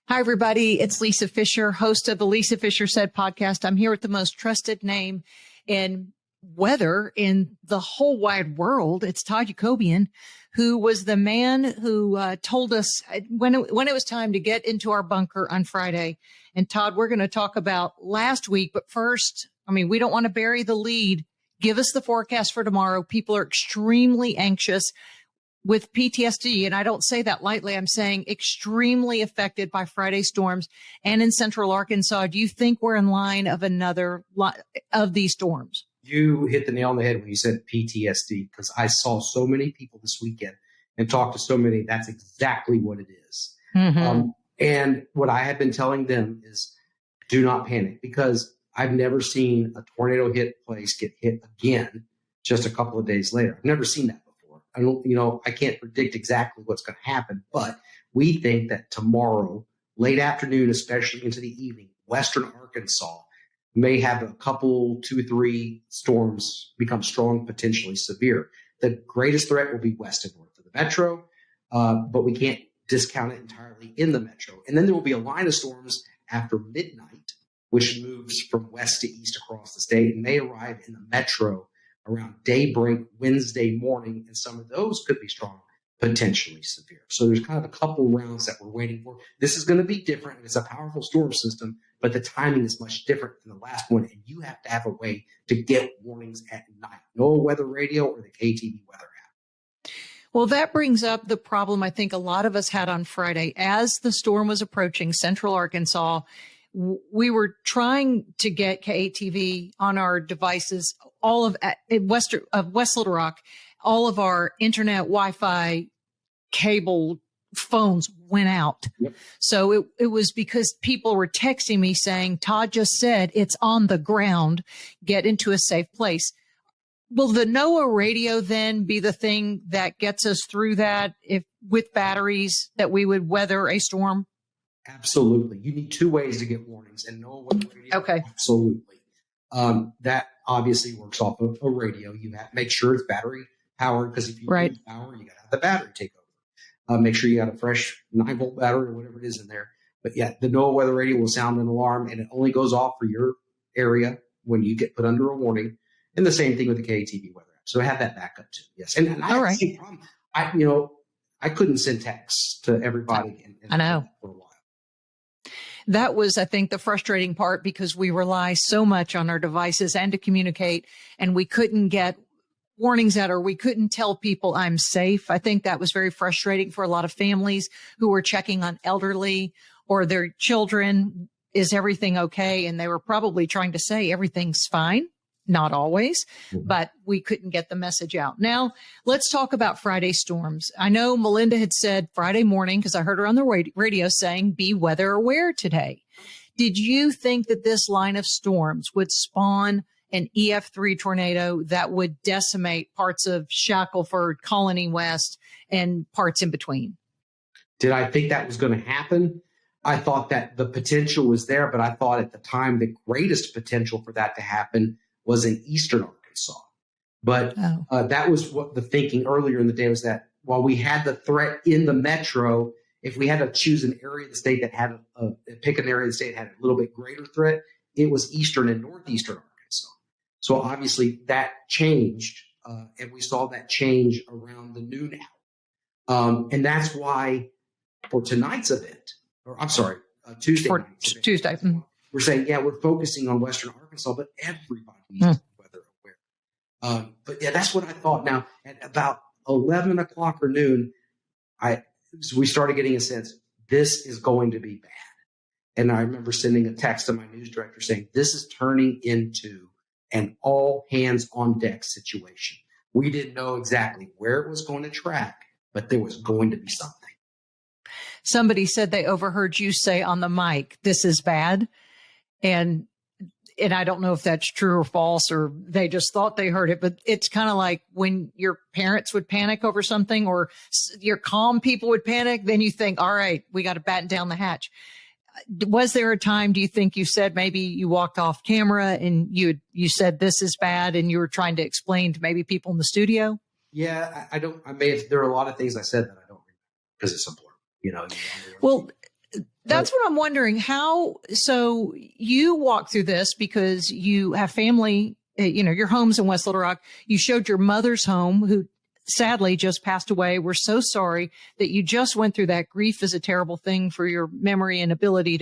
Hi, everybody. It's Lisa Fischer, host of the Lisa Fischer Said podcast. I'm here with the most trusted name in weather in the whole wide world. It's Todd Yakoubian, who was the man who told us when it was time to get into our bunker on Friday. And Todd, we're going to talk about last week. But first, we don't want to bury the lead. Give us the forecast for tomorrow. People are extremely anxious with PTSD, and I don't say that lightly. I'm saying extremely affected by Friday storms. And in central Arkansas, do you think we're in line of another of these storms? You hit the nail on the head when you said PTSD, because I saw so many people this weekend and talked to so many. That's exactly what it is. Mm-hmm. And what I have been telling them is do not panic, because I've never seen a tornado hit place get hit again just a couple of days later. I've never seen that. I can't predict exactly what's going to happen, but we think that tomorrow, late afternoon, especially into the evening, Western Arkansas may have a couple, 2, 3 storms become strong, potentially severe. The greatest threat will be west and north of the metro, but we can't discount it entirely in the metro. And then there will be a line of storms after midnight, which moves from west to east across the state and may arrive in the metro around daybreak Wednesday morning, and some of those could be strong, potentially severe. So there's kind of a couple rounds that we're waiting for. This is going to be different, and it's a powerful storm system, but the timing is much different than the last one, and you have to have a way to get warnings at night. No weather radio or the KATV weather app. Well, that brings up the problem I think a lot of us had on Friday. As the storm was approaching central Arkansas, we were trying to get KATV on our devices, all of West Little Rock, all of our internet, Wi-Fi, cable phones went out. Yep. So it was because people were texting me saying, Todd just said it's on the ground, get into a safe place. Will the NOAA radio then be the thing that gets us through that, if with batteries, that we would weather a storm? Absolutely. You need 2 ways to get warnings, and NOAA weather radio. Okay. Absolutely. That obviously works off of a radio. You have to make sure it's battery powered, because if you lose power, you got to have the battery take over. Make sure you got a fresh 9-volt battery or whatever it is in there. But yeah, the NOAA weather radio will sound an alarm, and it only goes off for your area when you get put under a warning. And the same thing with the KATV weather app. So I have that backup too. Yes. And I have the same problem. I couldn't send texts to everybody. I know. For a while. That was, I think, the frustrating part, because we rely so much on our devices and to communicate, and we couldn't get warnings out, or we couldn't tell people I'm safe. I think that was very frustrating for a lot of families who were checking on elderly or their children. Is everything okay? And they were probably trying to say everything's fine. Not always, but we couldn't get the message out. Now, let's talk about Friday storms. I know Melinda had said Friday morning, because I heard her on the radio saying, be weather aware today. Did you think that this line of storms would spawn an EF3 tornado that would decimate parts of Shackelford, Colony West, and parts in between? Did I think that was going to happen? I thought that the potential was there, but I thought at the time the greatest potential for that to happen was in eastern Arkansas. But that was what the thinking earlier in the day was, that while we had the threat in the metro, if we had to choose an area of the state that had pick an area of the state that had a little bit greater threat, it was eastern and northeastern Arkansas. So obviously that changed, and we saw that change around the noon hour. And that's why for tonight's event, Tuesday night. Tuesday. Mm-hmm. We're saying, we're focusing on Western Arkansas, but everybody needs to be weather aware. But yeah, that's what I thought. Now, at about 11 o'clock or noon, we started getting a sense, this is going to be bad. And I remember sending a text to my news director saying, this is turning into an all hands on deck situation. We didn't know exactly where it was going to track, but there was going to be something. Somebody said they overheard you say on the mic, this is bad. And I don't know if that's true or false, or they just thought they heard it, but it's kind of like when your parents would panic over something, or your calm people would panic, then you think, all right, we got to batten down the hatch. Was there a time, do you think you said, maybe you walked off camera and you said this is bad, and you were trying to explain to maybe people in the studio? Yeah, there are a lot of things I said that I don't remember, because it's important, Well, That's what I'm wondering. So you walked through this because you have family, your home's in West Little Rock. You showed your mother's home, who sadly just passed away. We're so sorry that you just went through that. Grief is a terrible thing for your memory and ability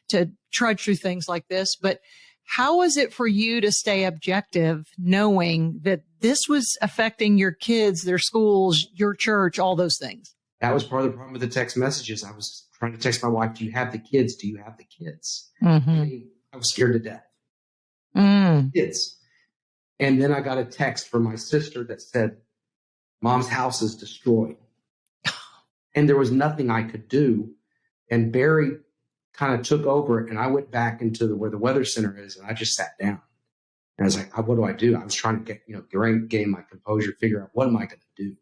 to trudge through things like this. But how is it for you to stay objective, knowing that this was affecting your kids, their schools, your church, all those things? That was part of the problem with the text messages. I was trying to text my wife, do you have the kids? Do you have the kids? Mm-hmm. I was scared to death. Kids. And then I got a text from my sister that said, Mom's house is destroyed. And there was nothing I could do. And Barry kind of took over, and I went back into where the weather center is, and I just sat down. And I was like, what do I do? I was trying to gain my composure, figure out what am I going to do?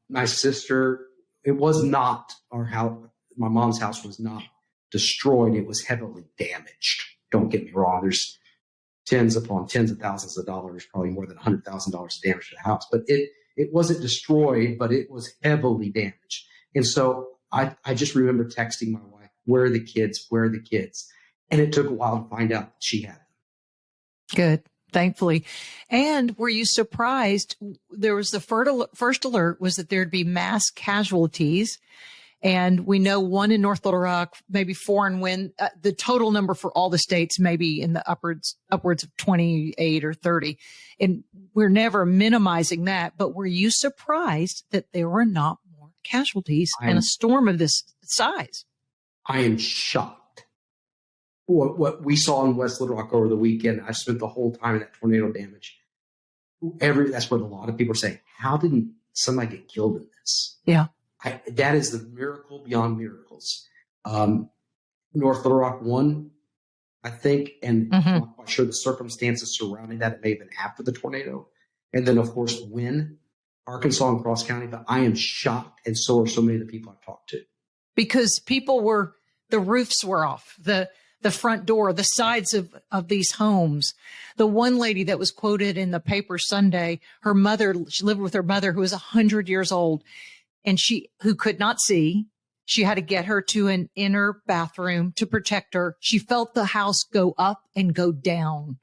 My sister, it was not our house. My mom's house was not destroyed. It was heavily damaged. Don't get me wrong. There's tens upon tens of thousands of dollars, probably more than $100,000 damage to the house. But it wasn't destroyed, but it was heavily damaged. And so I just remember texting my wife, where are the kids? Where are the kids? And it took a while to find out that she had them. Good. Thankfully. And were you surprised? There was the first alert was that there'd be mass casualties. And we know one in North Little Rock, maybe 4 in Wynn. The total number for all the states, maybe in the upwards of 28 or 30. And we're never minimizing that. But were you surprised that there were not more casualties in a storm of this size? I am shocked. What we saw in West Little Rock over the weekend, I spent the whole time in that tornado damage. That's what a lot of people are saying. How didn't somebody get killed in this? Yeah. That is the miracle beyond miracles. North Little Rock won, I think, and I'm not quite sure the circumstances surrounding that. It may have been after the tornado. And then, of course, Wynn, Arkansas, and Cross County. But I am shocked, and so are so many of the people I've talked to. Because the roofs were off, the front door, the sides of these homes. The one lady that was quoted in the paper Sunday, she lived with her mother who was 100 years old, and who could not see. She had to get her to an inner bathroom to protect her. She felt the house go up and go down.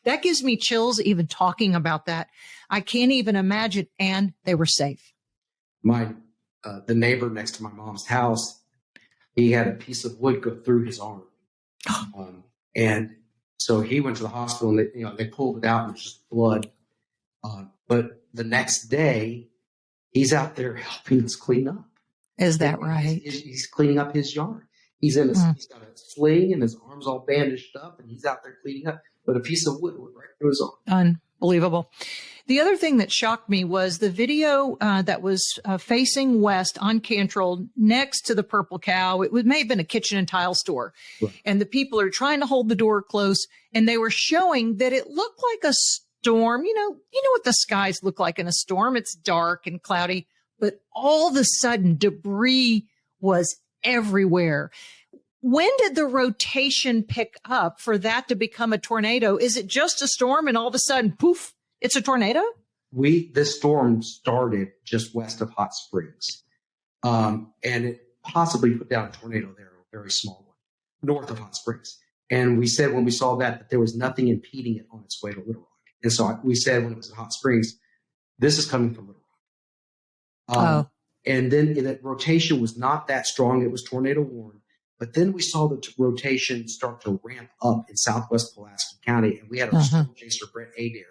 That gives me chills even talking about that. I can't even imagine. And they were safe. The neighbor next to my mom's house, he had a piece of wood go through his arm. And so he went to the hospital, and they pulled it out, and it was just blood. But the next day, he's out there helping us clean up. Is that right? He's cleaning up his yard. He's got a sling, and his arm's all bandaged up, and he's out there cleaning up with a piece of wood right through his arm. Unbelievable. The other thing that shocked me was the video that was facing west on Cantrell next to the Purple Cow. It may have been a kitchen and tile store. Right. And the people are trying to hold the door close, and they were showing that it looked like a storm. You know what the skies look like in a storm. It's dark and cloudy, but all of a sudden debris was everywhere. When did the rotation pick up for that to become a tornado? Is it just a storm and all of a sudden, poof, it's a tornado? This storm started just west of Hot Springs. And it possibly put down a tornado there, a very small one, north of Hot Springs. And we said when we saw that there was nothing impeding it on its way to Little Rock. And so we said when it was in Hot Springs, this is coming from Little Rock. And then that rotation was not that strong. It was tornado warned. But then we saw the rotation start to ramp up in southwest Pulaski County. And we had our storm chaser, Brett Adair,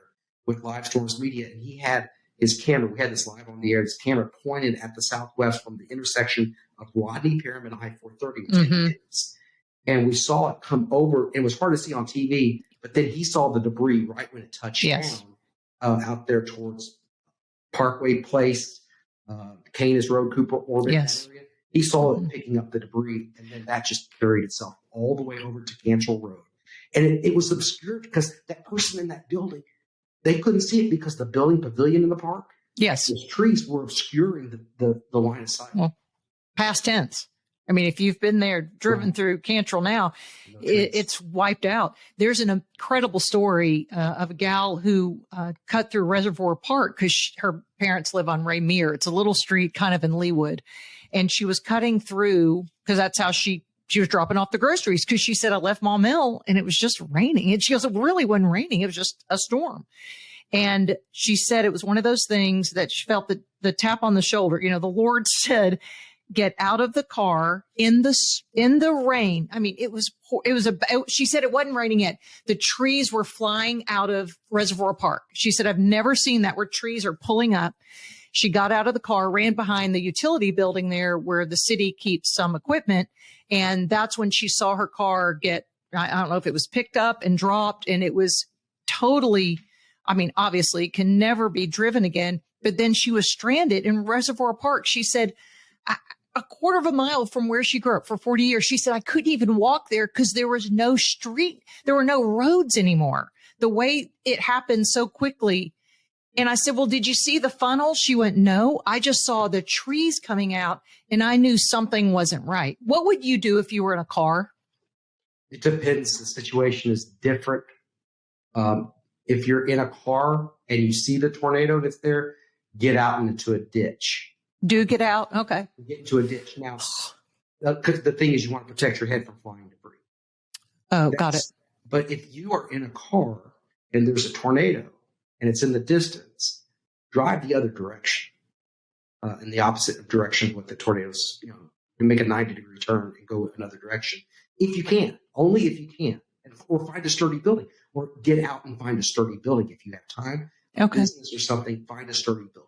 with Live Storms Media. And he had his camera. We had this live on the air. His camera pointed at the southwest from the intersection of Rodney Pyramid and I-430. And we saw it come over. It was hard to see on TV. But then he saw the debris right when it touched down out there towards Parkway Place, Canis Road, Cooper Orbit. That area. He saw it picking up the debris, and then that just carried itself all the way over to Cantrell Road. And it was obscured because that person in that building, they couldn't see it because the building pavilion in the park, those trees were obscuring the line of sight. Well, past tense. I mean, if you've been there, driven through Cantrell now, it's wiped out. There's an incredible story of a gal who cut through Reservoir Park because her parents live on Rainier. It's a little street kind of in Leawood. And she was cutting through because that's how she was dropping off the groceries, because she said, I left Maw Mill and it was just raining. And she goes, it really wasn't raining. It was just a storm. And she said it was one of those things that she felt the tap on the shoulder. You know, the Lord said, get out of the car in the rain. I mean, she said it wasn't raining yet. The trees were flying out of Reservoir Park. She said, I've never seen that, where trees are pulling up. She got out of the car, ran behind the utility building there where the city keeps some equipment. And that's when she saw her car get, I don't know if it was picked up and dropped, and it was totally, I mean, obviously can never be driven again. But then she was stranded in Reservoir Park. She said, a quarter of a mile from where she grew up for 40 years. She said, I couldn't even walk there because there was no street. There were no roads anymore. The way it happened so quickly. And I said, well, did you see the funnel? She went, no, I just saw the trees coming out and I knew something wasn't right. What would you do if you were in a car? It depends. The situation is different. If you're in a car and you see the tornado that's there, get out into a ditch. Do get out? Okay. Get into a ditch. Now, because the thing is, you want to protect your head from flying debris. Oh, got it. But if you are in a car and there's a tornado and it's in the distance, drive the other direction, in the opposite direction of what the tornadoes, you make a 90-degree turn and go another direction. If you can, only if you can, or find a sturdy building, or get out and find a sturdy building if you have time. Okay. Business or something, find a sturdy building.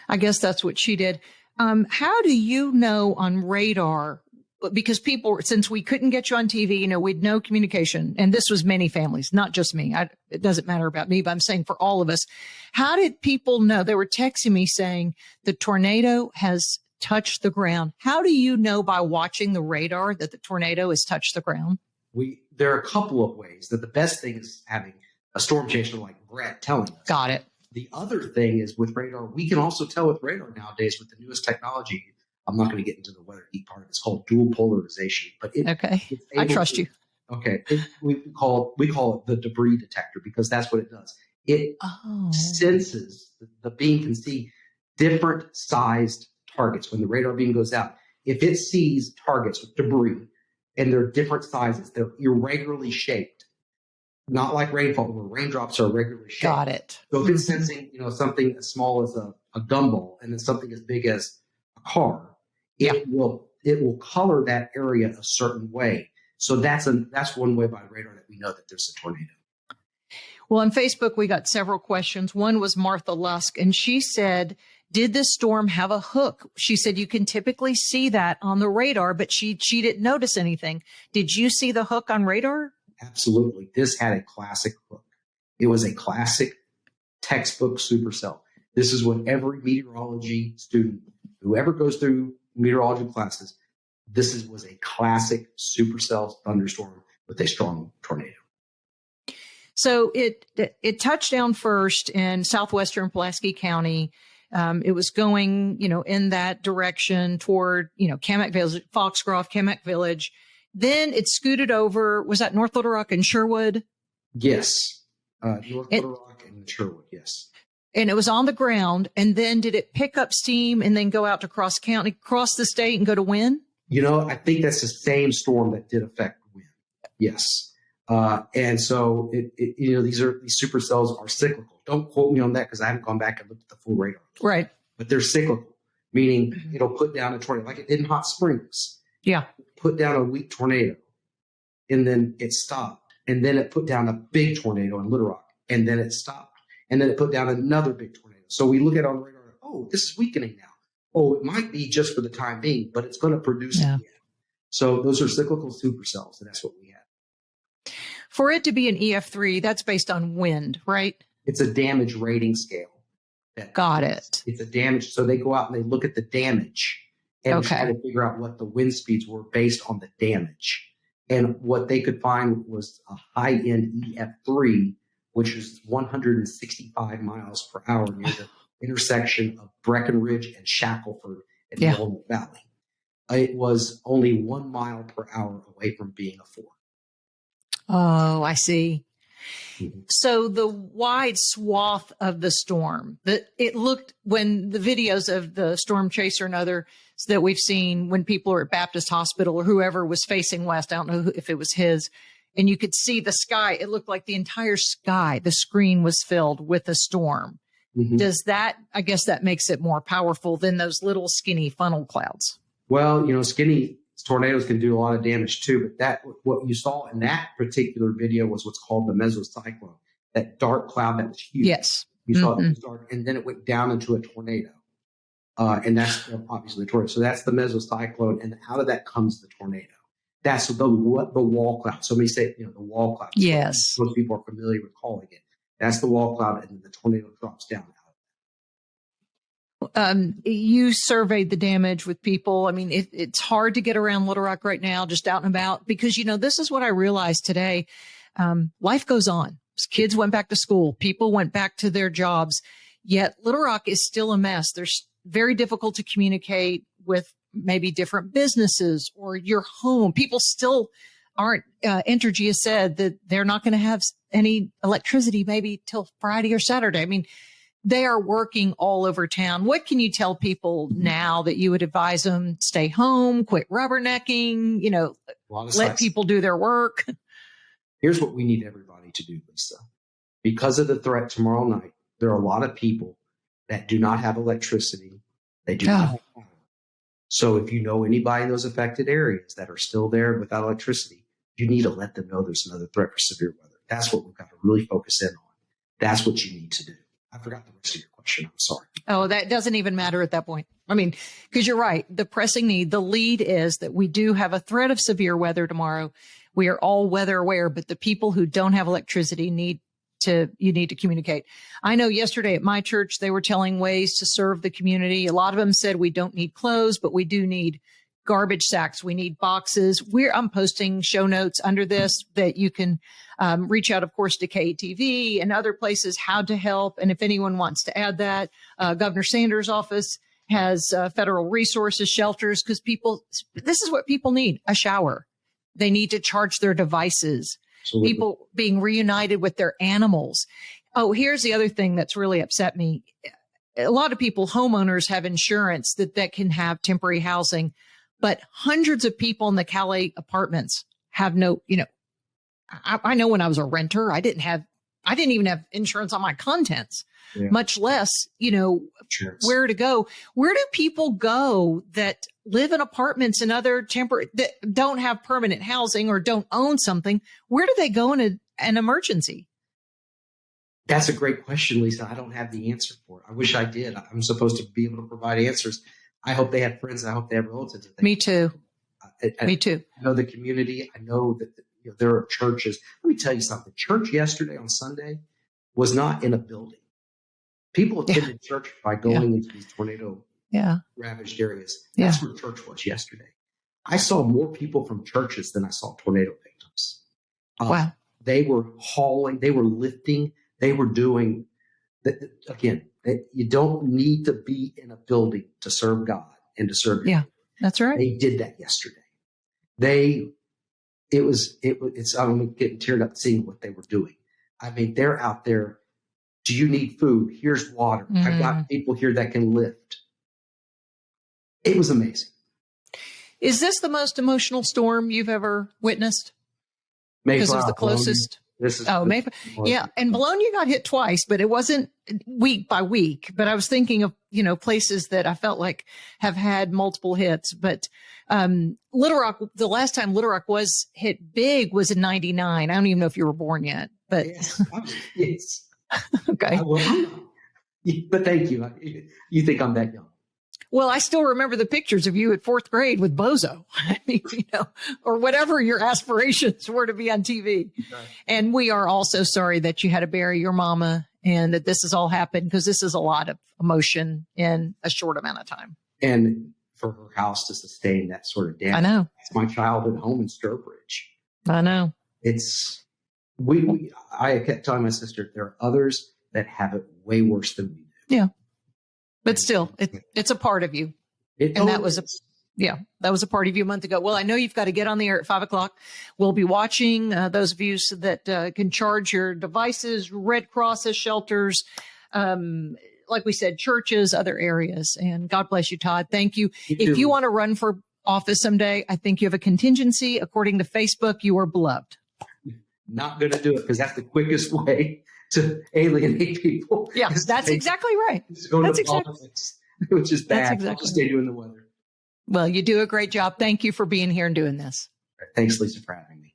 I guess that's what she did. How do you know on radar? Because people, since we couldn't get you on TV, we'd no communication. And this was many families, not just me. It doesn't matter about me, but I'm saying for all of us. How did people know? They were texting me saying the tornado has touched the ground. How do you know by watching the radar that the tornado has touched the ground? There are a couple of ways. That the best thing is having a storm chaser like Brett telling us. Got it. The other thing is with radar, we can also tell with radar nowadays with the newest technology. I'm not going to get into the weather heat part. It's called dual polarization. But okay, I trust you. Okay, we call it the debris detector because that's what it does. It senses, the beam can see different sized targets when the radar beam goes out. If it sees targets with debris and they're different sizes, they're irregularly shaped. Not like rainfall, where raindrops are regularly shaped. Got it. So if it's sensing, something as small as a gumball and then something as big as a car, it will color that area a certain way. So that's one way by radar that we know that there's a tornado. Well, on Facebook, we got several questions. One was Martha Lusk, and she said, did this storm have a hook? She said you can typically see that on the radar, but she didn't notice anything. Did you see the hook on radar? Absolutely. This had a classic hook. It was a classic textbook supercell. This is what every meteorology student, whoever goes through meteorology classes, was a classic supercell thunderstorm with a strong tornado. So it touched down first in southwestern Pulaski County. It was going, in that direction toward, Kamak Village, Foxcroft, Kamak Village. Then it scooted over. Was that North Little Rock and Sherwood? Yes. North Little Rock and Sherwood, yes. And it was on the ground. And then did it pick up steam and then go out to cross the state and go to Wynn? I think that's the same storm that did affect Wynn. Yes. And so these supercells are cyclical. Don't quote me on that because I haven't gone back and looked at the full radar. Right. But they're cyclical, meaning it'll put down a tornado like it did in Hot Springs. Yeah. Put down a weak tornado and then it stopped. And then it put down a big tornado in Little Rock and then it stopped. And then it put down another big tornado. So we look at it on the radar, this is weakening now. Oh, it might be just for the time being, but it's going to produce it again. So those are cyclical supercells, and that's what we have. For it to be an EF3, that's based on wind, right? It's a damage rating scale. Got it. It's a damage. So they go out and they look at the damage and try to figure out what the wind speeds were based on the damage. And what they could find was a high-end EF3, which is 165 miles per hour near the intersection of Breckenridge and Shackelford in the Willamette Valley. it was only 1 mile per hour away from being a 4. Oh, I see. Mm-hmm. So the wide swath of the storm, that it looked, when the videos of the storm chaser and others that we've seen when people are at Baptist Hospital or whoever was facing west, I don't know if it was his, and you could see the sky. It looked like the entire sky, the screen was filled with a storm. Mm-hmm. Does that, I guess that makes it more powerful than those little skinny funnel clouds. Well, skinny tornadoes can do a lot of damage too, but what you saw in that particular video was what's called the mesocyclone, that dark cloud that was huge. Yes. You saw it was dark, and then it went down into a tornado. And that's obviously the tornado. So that's the mesocyclone, and out of that comes the tornado. That's the wall cloud. Somebody say, the wall cloud. Yes. Most people are familiar with calling it. That's the wall cloud, and then the tornado drops down. You surveyed the damage with people. I mean, it's hard to get around Little Rock right now, just out and about, because, this is what I realized today. Life goes on. Kids went back to school. People went back to their jobs. Yet Little Rock is still a mess. There's very difficult to communicate with maybe different businesses or your home. People still aren't, Entergy has said that they're not going to have any electricity maybe till Friday or Saturday. I mean, they are working all over town. What can you tell people now that you would advise them? Stay home, quit rubbernecking, let people do their work. Here's what we need everybody to do, Lisa. Because of the threat tomorrow night, there are a lot of people that do not have electricity. They do not have power. So if you know anybody in those affected areas that are still there without electricity, you need to let them know there's another threat for severe weather. That's what we've got to really focus in on. That's what you need to do. I forgot the rest of your question. I'm sorry. Oh, that doesn't even matter at that point. I mean, because you're right. The pressing need, the lead is that we do have a threat of severe weather tomorrow. We are all weather aware, but the people who don't have electricity you need to communicate. I know yesterday at my church, they were telling ways to serve the community. A lot of them said we don't need clothes, but we do need garbage sacks. We need boxes. I'm posting show notes under this that you can reach out, of course, to KATV and other places, how to help. And if anyone wants to add that, Governor Sanders' office has federal resources, shelters, because this is what people need, a shower. They need to charge their devices. Absolutely. People being reunited with their animals. Oh, here's the other thing that's really upset me. A lot of people, homeowners, have insurance that can have temporary housing, but hundreds of people in the Calais apartments have no, I know when I was a renter, I didn't even have insurance on my contents, much less, where to go. Where do people go that live in apartments and other that don't have permanent housing or don't own something? Where do they go in an emergency? That's a great question, Lisa. I don't have the answer for it. I wish I did. I'm supposed to be able to provide answers. I hope they have friends. I hope they have relatives. Me too. Me too. I know the community. I know that there are churches. Let me tell you something. Church yesterday on Sunday was not in a building. People attended church by going into these tornado ravaged areas. That's where church was yesterday. I saw more people from churches than I saw tornado victims. Wow. They were hauling, they were lifting, they were doing, again, you don't need to be in a building to serve God and to serve God. Yeah, that's right. They did that yesterday. I'm getting teared up seeing what they were doing. I mean, they're out there. Do you need food? Here's water. I've got people here that can lift. It was amazing. Is this the most emotional storm you've ever witnessed? Because it was the closest. Maybe. Yeah. And Bologna got hit twice, but it wasn't week by week. But I was thinking of, places that I felt like have had multiple hits. But Little Rock, the last time Little Rock was hit big was in 99. I don't even know if you were born yet. But yes. Okay. But thank you. You think I'm that young. Well, I still remember the pictures of you at fourth grade with Bozo, or whatever your aspirations were to be on TV. Right. And we are also sorry that you had to bury your mama and that this has all happened, because this is a lot of emotion in a short amount of time. And for her house to sustain that sort of damage. I know. It's my childhood home in Sturbridge. I know. It's, I kept telling my sister, there are others that have it way worse than we do. Yeah. But still, it's a part of you. That was Yeah, that was a part of you a month ago. Well, I know you've got to get on the air at 5:00. We'll be watching those of you that can charge your devices, Red Crosses, shelters, like we said, churches, other areas. And God bless you, Todd. Thank you. If you want to run for office someday, I think you have a contingency. According to Facebook, you are beloved. Not going to do it because that's the quickest way to alienate people. Yeah, that's exactly right. That's exactly politics, which is bad. Exactly. I'll just stay doing the weather. Well, you do a great job. Thank you for being here and doing this. Thanks, Lisa, for having me.